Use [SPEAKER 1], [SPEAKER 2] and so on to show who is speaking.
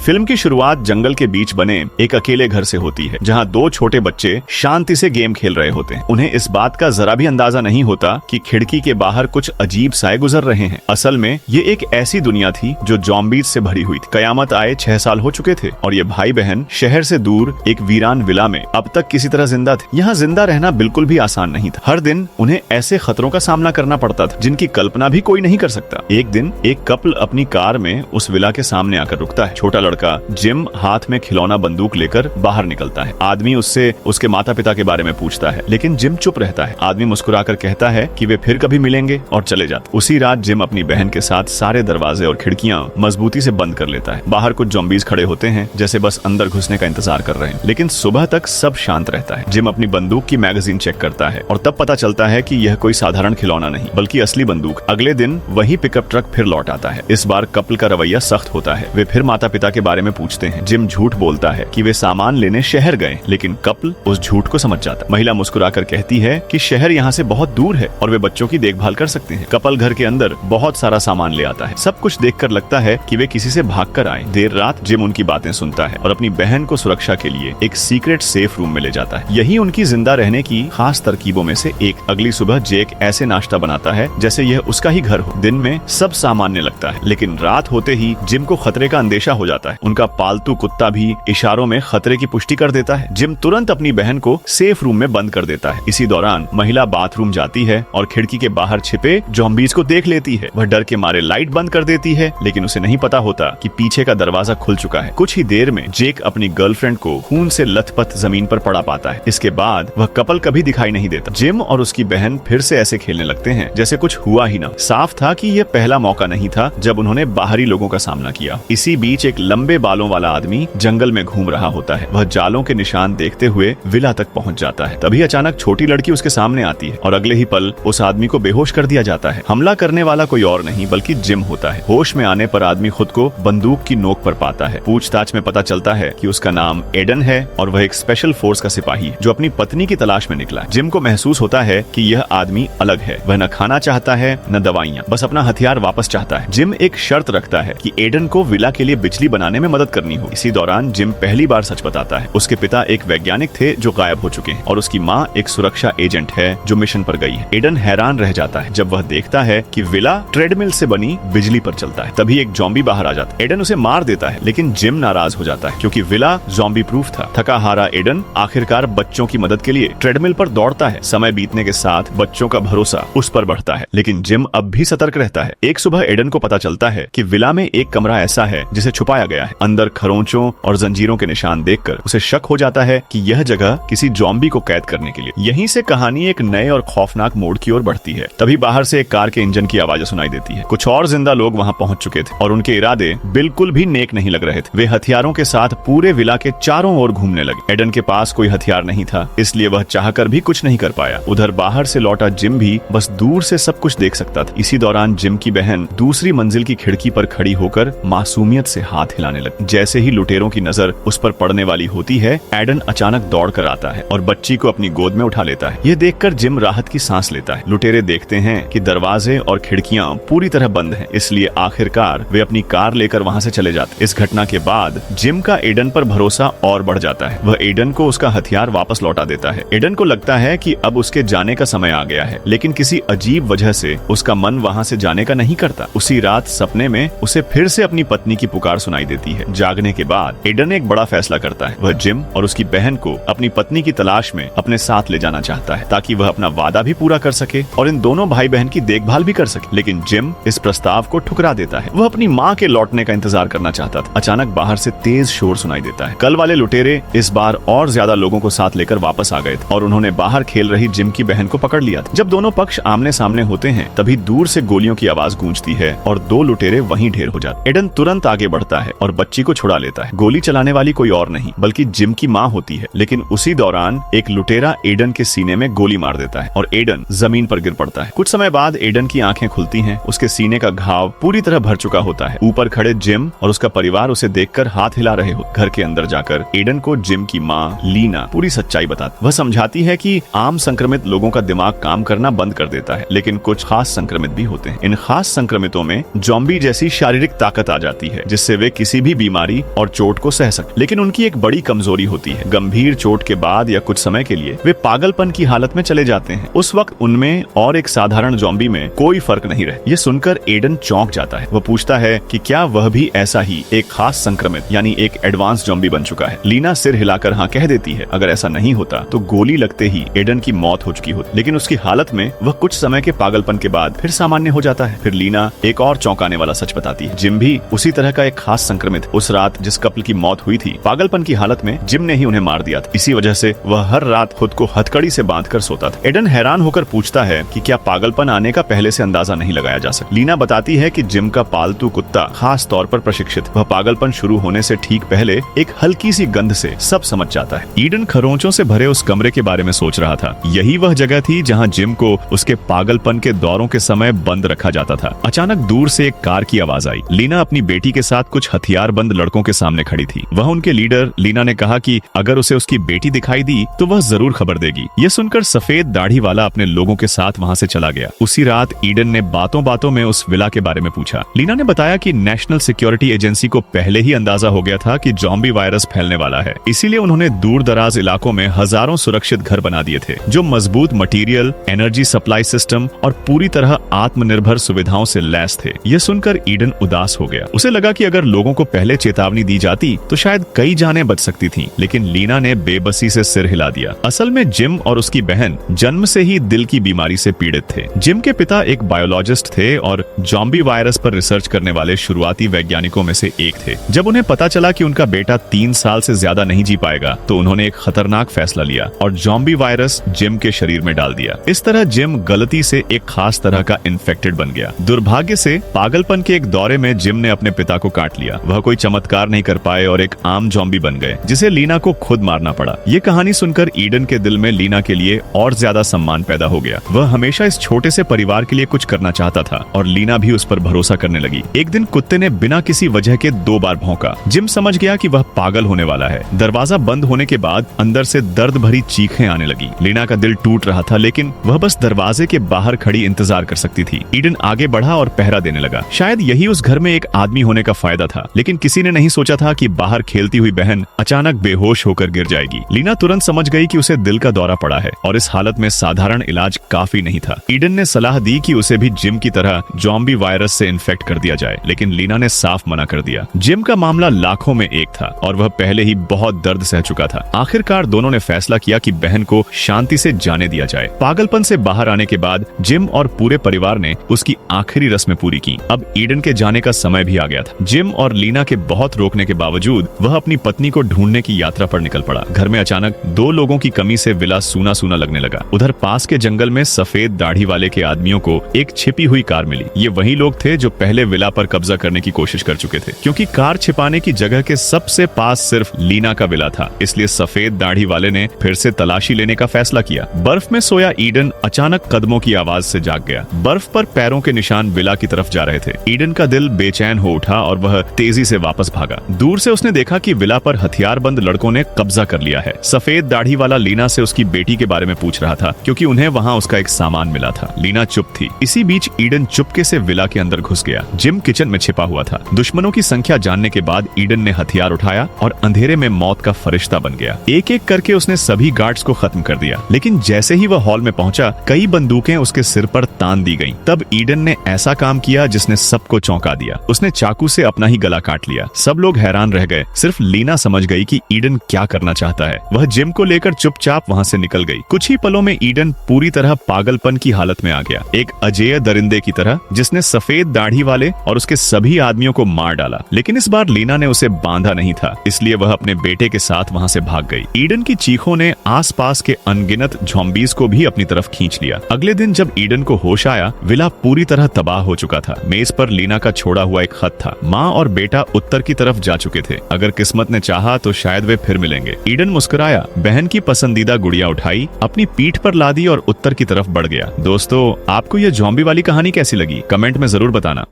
[SPEAKER 1] Film की शुरुआत जंगल के बीच बने एक अकेले घर से होती है, जहाँ दो छोटे बच्चे शांति से गेम खेल रहे होते हैं। उन्हें इस बात का जरा भी अंदाजा नहीं होता कि खिड़की के बाहर कुछ अजीब साए गुजर रहे हैं। असल में ये एक ऐसी दुनिया थी जो ज़ॉम्बीज़ से भरी हुई थी। कयामत आए 6 साल हो चुके थे और ये भाई बहन शहर से दूर एक वीरान विला में अब तक किसी तरह जिंदा थे। यहाँ जिंदा रहना बिल्कुल भी आसान नहीं था। हर दिन उन्हें ऐसे खतरों का सामना करना पड़ता था जिनकी कल्पना भी कोई नहीं कर सकता। एक दिन एक कपल अपनी कार में उस विला के सामने आकर रुकता है। छोटा लड़का जिम हाथ में खिलौना बंदूक लेकर बाहर निकलता है। आदमी उससे उसके माता पिता के बारे में पूछता है, लेकिन जिम चुप रहता है। आदमी मुस्कुराकर कहता है कि वे फिर कभी मिलेंगे और चले जाते। उसी रात जिम अपनी बहन के साथ सारे दरवाजे और खिड़कियां मजबूती से बंद कर लेता है। बाहर कुछ ज़ॉम्बीज़ खड़े होते हैं, जैसे बस अंदर घुसने का इंतजार कर रहे हैं, लेकिन सुबह तक सब शांत रहता है। जिम अपनी बंदूक की मैगजीन चेक करता है और तब पता चलता है कि यह कोई साधारण खिलौना नहीं बल्कि असली बंदूक। अगले दिन वही पिकअप ट्रक फिर लौट आता है। इस बार कपल का रवैया सख्त होता है। वे फिर माता पिता के बारे में पूछते हैं। जिम झूठ बोलता है कि वे सामान लेने शहर गए, लेकिन कपल उस झूठ को समझ जाता है। महिला मुस्कुराकर कहती है कि शहर यहाँ से बहुत दूर है और वे बच्चों की देखभाल कर सकते हैं। कपल घर के अंदर बहुत सारा सामान ले आता है। सब कुछ देखकर लगता है कि वे किसी से भागकर आए। देर रात जिम उनकी बातें सुनता है और अपनी बहन को सुरक्षा के लिए एक सीक्रेट सेफ रूम में ले जाता है। यही उनकी जिंदा रहने की खास तरकीबों में से एक। अगली सुबह जेक ऐसे नाश्ता बनाता है जैसे यह उसका ही घर हो। दिन में सब सामान्य लगता है, लेकिन रात होते ही जिम को खतरे का अंदेशा हो जाता है। उनका पालतू कुत्ता भी इशारों में खतरे की पुष्टि कर देता है। जिम तुरंत अपनी बहन को सेफ रूम में बंद कर देता है। इसी दौरान महिला बाथरूम जाती है और खिड़की के बाहर छिपे ज़ॉम्बीज़ को देख लेती है। वह डर के मारे लाइट बंद कर देती है, लेकिन उसे नहीं पता होता कि पीछे का दरवाजा खुल चुका है। कुछ ही देर में जेक अपनी गर्लफ्रेंड को खून से लथपथ जमीन पर पड़ा पाता है। इसके बाद वह कपल कभी दिखाई नहीं देता। जिम और उसकी बहन फिर से ऐसे खेलने लगते हैं जैसे कुछ हुआ ही ना। साफ था कि यह पहला मौका नहीं था जब उन्होंने बाहरी लोगों का सामना किया। इसी बीच एक लंबे बालों वाला आदमी जंगल में घूम रहा होता है। वह जालों के निशान देखते हुए विला तक पहुंच जाता है। तभी अचानक छोटी लड़की उसके सामने आती है और अगले ही पल उस आदमी को बेहोश कर दिया जाता है। हमला करने वाला कोई और नहीं बल्कि जिम होता है। होश में आने पर आदमी खुद को बंदूक की नोक पर पाता है। पूछताछ में पता चलता है कि उसका नाम एडन है और वह एक स्पेशल फोर्स का सिपाही है जो अपनी पत्नी की तलाश में निकला। जिम को महसूस होता है कि यह आदमी अलग है। वह न खाना चाहता है न दवाइयाँ, बस अपना हथियार वापस चाहता है। जिम एक शर्त रखता है कि एडन को विला के लिए बिजली बनाने में मदद करनी हो। इसी दौरान जिम पहली बार सच बताता है। उसके पिता एक वैज्ञानिक थे जो गायब हो चुके हैं और उसकी माँ एक सुरक्षा एजेंट है जो मिशन पर गई है। एडन हैरान रह जाता है जब वह देखता है कि विला ट्रेडमिल से बनी बिजली पर चलता है। तभी एक ज़ॉम्बी बाहर आ जाता है। एडन उसे मार देता है, लेकिन जिम नाराज हो जाता है क्योंकि विला ज़ॉम्बी प्रूफ था। थका हारा एडन आखिरकार बच्चों की मदद के लिए ट्रेडमिल पर दौड़ता है। समय बीतने के साथ बच्चों का भरोसा उस पर बढ़ता है, लेकिन जिम अब भी सतर्क रहता है। एक सुबह एडन को पता चलता है कि विला में एक कमरा ऐसा है जिसे छुपाया गया है। अंदर खरोंचों और जंजीरों के निशान देखकर उसे शक हो जाता है कि यह जगह किसी ज़ॉम्बी को कैद करने के लिए। यहीं से कहानी एक नए और खौफनाक मोड़ की ओर बढ़ती है। तभी बाहर से एक कार के इंजन की आवाज़ सुनाई देती है। कुछ और जिंदा लोग वहां पहुंच चुके थे और उनके इरादे बिल्कुल भी नेक नहीं लग रहे थे। वे हथियारों के साथ पूरे विला के चारों ओर घूमने लगे। एडन के पास कोई हथियार नहीं था, इसलिए वह चाहकर भी कुछ नहीं कर पाया। उधर बाहर से लौटा जिम भी बस दूर से सब कुछ देख सकता था। इसी दौरान जिम की बहन दूसरी मंजिल की खिड़की पर खड़ी होकर मासूमियत से हाथ हिलाने लगी। जैसे ही लुटेरों की नजर उस पर पड़ने वाली होती है, एडन अचानक दौड़ कर आता है और बच्ची को अपनी गोद में उठा लेता है। यह देखकर जिम राहत की सांस लेता है। लुटेरे देखते हैं कि दरवाजे और खिड़कियां पूरी तरह बंद हैं, इसलिए आखिरकार वे अपनी कार लेकर वहां से चले जाते। इस घटना के बाद जिम का एडन पर भरोसा और बढ़ जाता है। वह एडन को उसका हथियार वापस लौटा देता है। एडन को लगता है कि अब उसके जाने का समय आ गया है, लेकिन किसी अजीब वजह से उसका मन वहां से जाने का नहीं करता। उसी रात सपने में उसे फिर से अपनी पत्नी की पुकार सुनाई देती है। जागने के बाद एडन एक बड़ा फैसला करता है। वह जिम और उसकी बहन को अपनी पत्नी की तलाश में अपने साथ ले जाना चाहता है ताकि वह अपना वादा भी पूरा कर सके और इन दोनों भाई बहन की देखभाल भी कर सके। लेकिन जिम इस प्रस्ताव को ठुकरा देता है। वह अपनी माँ के लौटने का इंतजार करना चाहता था। अचानक बाहर से तेज शोर सुनाई देता है। कल वाले लुटेरे इस बार और ज्यादा लोगों को साथ लेकर वापस आ गए थे और उन्होंने बाहर खेल रही जिम की बहन को पकड़ लिया था। जब दोनों पक्ष आमने सामने होते हैं, तभी दूर से गोलियों की आवाज गूंजती है और दो लुटेरे वहीं ढेर हो जाते। एडन तुरंत आगे बढ़ता है और बच्ची को छुड़ा लेता है। गोली चलाने वाली कोई और नहीं बल्कि जिम की माँ होती है, लेकिन उसी दौरान एक लुटेरा एडन के सीने में गोली मार देता है और एडन जमीन पर गिर पड़ता है। कुछ समय बाद एडन की आंखें खुलती हैं। उसके सीने का घाव पूरी तरह भर चुका होता है। ऊपर खड़े जिम और उसका परिवार उसे देखकर हाथ हिला रहे हो। घर के अंदर जाकर एडन को जिम की माँ लीना पूरी सच्चाई बताती। वह समझाती है कि आम संक्रमित लोगों का दिमाग काम करना बंद कर देता है, लेकिन कुछ खास संक्रमित भी होते हैं। इन खास संक्रमितों में ज़ॉम्बी जैसी शारीरिक ताकत आ जाती है जिससे वे किसी किसी भी बीमारी और चोट को सह सकते, लेकिन उनकी एक बड़ी कमजोरी होती है। गंभीर चोट के बाद या कुछ समय के लिए वे पागलपन की हालत में चले जाते हैं। उस वक्त उनमें और एक साधारण ज़ॉम्बी में कोई फर्क नहीं रहे। ये सुनकर एडन चौंक जाता है। वह पूछता है कि क्या वह भी ऐसा ही एक खास संक्रमित यानी एक एडवांस ज़ॉम्बी बन चुका है। लीना सिर हिलाकर हाँ कह देती है। अगर ऐसा नहीं होता तो गोली लगते ही एडन की मौत हो चुकी होती, लेकिन उसकी हालत में वह कुछ समय के पागलपन के बाद फिर सामान्य हो जाता है। फिर लीना एक और चौंकाने वाला सच बताती है। जिम भी उसी तरह का एक खास संक्रमित। उस रात जिस कपल की मौत हुई थी, पागलपन की हालत में जिम ने ही उन्हें मार दिया था। इसी वजह से वह हर रात खुद को हथकड़ी से बांधकर सोता था। एडन हैरान होकर पूछता है कि क्या पागलपन आने का पहले से अंदाजा नहीं लगाया जा सकता। लीना बताती है कि जिम का पालतू कुत्ता खास तौर पर प्रशिक्षित, वह पागलपन शुरू होने से ठीक पहले एक हल्की सी गंध से सब समझ जाता है। ईडन खरोंचों से भरे उस कमरे के बारे में सोच रहा था। यही वह जगह थी जहां जिम को उसके पागलपन के दौरों के समय बंद रखा जाता था। अचानक दूर से एक कार की आवाज आई। लीना अपनी बेटी के साथ कुछ हथियारबंद लड़कों के सामने खड़ी थी। वह उनके लीडर। लीना ने कहा कि अगर उसे उसकी बेटी दिखाई दी तो वह जरूर खबर देगी। यह सुनकर सफेद दाढ़ी वाला अपने लोगों के साथ वहां से चला गया। उसी रात ईडन ने बातों बातों में उस विला के बारे में पूछा। लीना ने बताया कि नेशनल सिक्योरिटी एजेंसी को पहले ही अंदाजा हो गया था कि ज़ॉम्बी वायरस फैलने वाला है, इसीलिए उन्होंने दूर दराज इलाकों में हजारों सुरक्षित घर बना दिए थे जो मजबूत मटेरियल, एनर्जी सप्लाई सिस्टम और पूरी तरह आत्मनिर्भर सुविधाओं से लैस थे। यह सुनकर ईडन उदास हो गया। उसे लगा कि अगर लोगों को पहले चेतावनी दी जाती तो शायद कई जानें बच सकती थीं, लेकिन लीना ने बेबसी से सिर हिला दिया। असल में जिम और उसकी बहन जन्म से ही दिल की बीमारी से पीड़ित थे। जिम के पिता एक बायोलॉजिस्ट थे और ज़ॉम्बी वायरस पर रिसर्च करने वाले शुरुआती वैज्ञानिकों में से एक थे। जब उन्हें पता चला कि उनका बेटा 3 साल से ज्यादा नहीं जी पाएगा तो उन्होंने एक खतरनाक फैसला लिया और ज़ॉम्बी वायरस जिम के शरीर में डाल दिया। इस तरह जिम गलती से एक खास तरह का इन्फेक्टेड बन गया। दुर्भाग्य से पागलपन के एक दौरे में जिम ने अपने पिता को काट लिया। वह कोई चमत्कार नहीं कर पाए और एक आम ज़ॉम्बी बन गए, जिसे लीना को खुद मारना पड़ा। ये कहानी सुनकर ईडन के दिल में लीना के लिए और ज्यादा सम्मान पैदा हो गया। वह हमेशा इस छोटे से परिवार के लिए कुछ करना चाहता था और लीना भी उस पर भरोसा करने लगी। एक दिन कुत्ते ने बिना किसी वजह के 2 बार भौंका। जिम समझ गया कि वह पागल होने वाला है। दरवाजा बंद होने के बाद अंदर से दर्द भरी चीखें आने लगी। लीना का दिल टूट रहा था, लेकिन वह बस दरवाजे के बाहर खड़ी इंतजार कर सकती थी। ईडन आगे बढ़ा और पहरा देने लगा। शायद यही उस घर में एक आदमी होने का फायदा था, लेकिन किसी ने नहीं सोचा था कि बाहर खेलती हुई बहन अचानक बेहोश होकर गिर जाएगी। लीना तुरंत समझ गई कि उसे दिल का दौरा पड़ा है और इस हालत में साधारण इलाज काफी नहीं था। ईडन ने सलाह दी कि उसे भी जिम की तरह ज़ॉम्बी वायरस से इन्फेक्ट कर दिया जाए, लेकिन लीना ने साफ मना कर दिया। जिम का मामला लाखों में एक था और वह पहले ही बहुत दर्द सह चुका था। आखिरकार दोनों ने फैसला किया कि बहन को शांति से जाने दिया जाए। पागलपन से बाहर आने के बाद जिम और पूरे परिवार ने उसकी आखिरी रस्में पूरी की। अब ईडन के जाने का समय भी आ गया था। जिम और लीना के बहुत रोकने के बावजूद वह अपनी पत्नी को ढूंढने की यात्रा पर निकल पड़ा। घर में अचानक 2 लोगों की कमी से विला सूना सूना लगने लगा। उधर पास के जंगल में सफेद दाढ़ी वाले के आदमियों को एक छिपी हुई कार मिली। ये वही लोग थे जो पहले विला पर कब्जा करने की कोशिश कर चुके थे। क्योंकि कार छिपाने की जगह के सबसे पास सिर्फ लीना का विला था, इसलिए सफेद दाढ़ी वाले ने फिर से तलाशी लेने का फैसला किया। बर्फ में सोया ईडन अचानक कदमों की आवाज से जाग गया। बर्फ पर पैरों के निशान विला की तरफ जा रहे थे। ईडन का दिल बेचैन हो उठा और वह तेजी से वापस भागा। दूर से उसने देखा कि विला पर हथियारबंद लड़कों ने कब्जा कर लिया है। सफेद दाढ़ी वाला लीना से उसकी बेटी के बारे में पूछ रहा था, क्योंकि उन्हें वहाँ उसका एक सामान मिला था। लीना चुप थी। इसी बीच ईडन चुपके से विला के अंदर घुस गया। जिम किचन में छिपा हुआ था। दुश्मनों की संख्या जानने के बाद ईडन ने हथियार उठाया और अंधेरे में मौत का फरिश्ता बन गया। एक एक करके उसने सभी गार्ड्स को खत्म कर दिया, लेकिन जैसे ही वह हॉल में पहुंचा, कई बंदूकें उसके सिर पर तान दी गईं। तब ईडन ने ऐसा काम किया जिसने सबको चौंका दिया। उसने चाकू से अपना ही गला काट लिया। सब लोग हैरान रह गए। सिर्फ लीना समझ गई कि ईडन क्या करना चाहता है। वह जिम को लेकर चुपचाप वहां से निकल गई। कुछ ही पलों में ईडन पूरी तरह पागलपन की हालत में आ गया, एक अजेय दरिंदे की तरह जिसने सफेद दाढ़ी वाले और उसके सभी आदमियों को मार डाला। लेकिन इस बार लीना ने उसे बांधा नहीं था, इसलिए वह अपने बेटे के साथ वहां से भाग गई। ईडन की चीखों ने आसपास के अनगिनत ज़ॉम्बीज़ को भी अपनी तरफ खींच लिया। अगले दिन जब ईडन को होश आया, विला पूरी तरह तबाह हो चुका था। मेज पर लीना का छोड़ा हुआ एक खत था। माँ और बेटा उत्तर की तरफ जा चुके थे। अगर किस्मत ने चाहा तो शायद वे फिर मिलेंगे। ईडन मुस्कुराया, बहन की पसंदीदा गुड़िया उठाई, अपनी पीठ पर लादी और उत्तर की तरफ बढ़ गया। दोस्तों, आपको यह ज़ॉम्बी वाली कहानी कैसी लगी? कमेंट में जरूर बताना।